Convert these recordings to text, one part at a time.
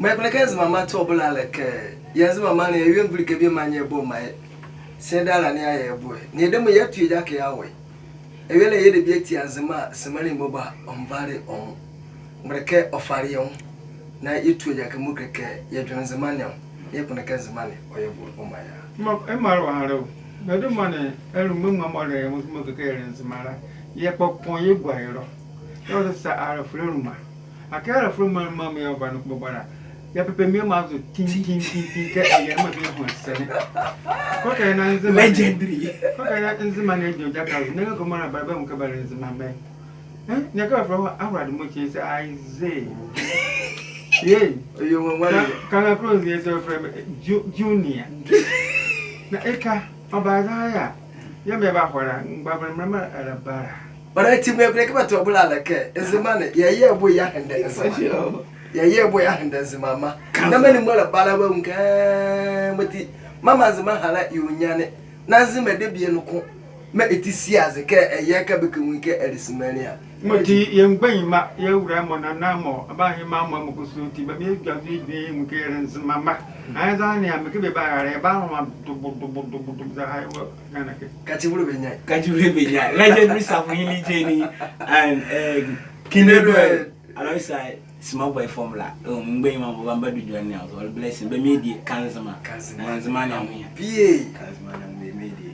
My place, Mamma Tobula like yes, my money, you will give you money about my send out an air boy. Near them yet to Jackie away. I really hate the beauty as a man, Samani Moba on Valley on Mreke of Farion. Now you two Jackamuka care, your Transmanium, you can against money or your book on my Emma, I don't money, I remember my mother was more carriers, Mara. Yep, upon you, Guayro. You're the star of Fluma. I care from my mammy of Banubara. You have to pay me a mouth to tea, get a young man. What can I answer? Legendary. What can I answer? My name, Jack, I never come on about them cabarets in my man. Never from our much I say. Yea, you will come across the other friend, Junior. Eka, Obazaya. You may have but remember at a bar. But I think we have to a bula like is the money. Yeah, boy, and yeah, boy, and there's mamma. No many more about a won't with the mamma's mahala, you yan. Nazim a debian. Met it is as a care a yaka become we get Edison mania. Moti, young Bain, you Ramon and Namo about him, Mamma Mukusuti, but you got being carens, Mamma. As I am a good by a bound to the high work. Catch you living yet. Catch you living yet. Legendary of Willie Jenny and Kindred alongside small boy formula. Bain Mamba do join now, or blessing, but maybe Kansama, Kansman, P.A. Kansman, we made it.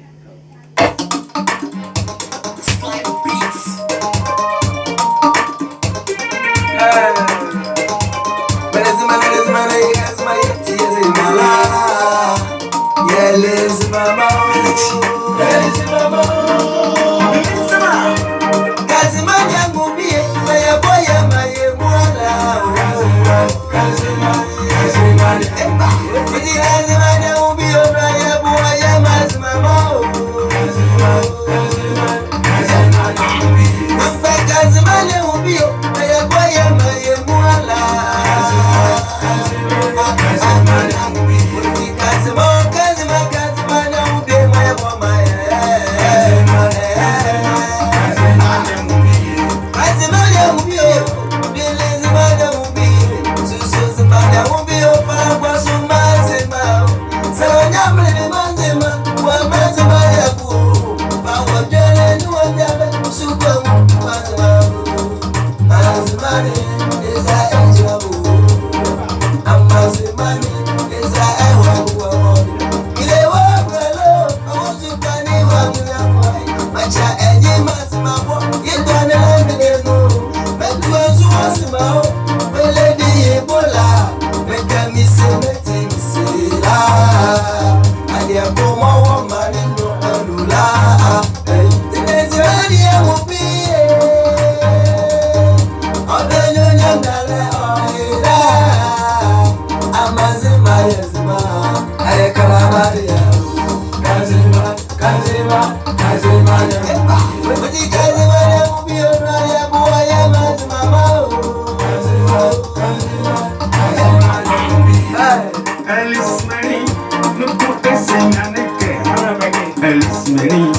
Alice Mary.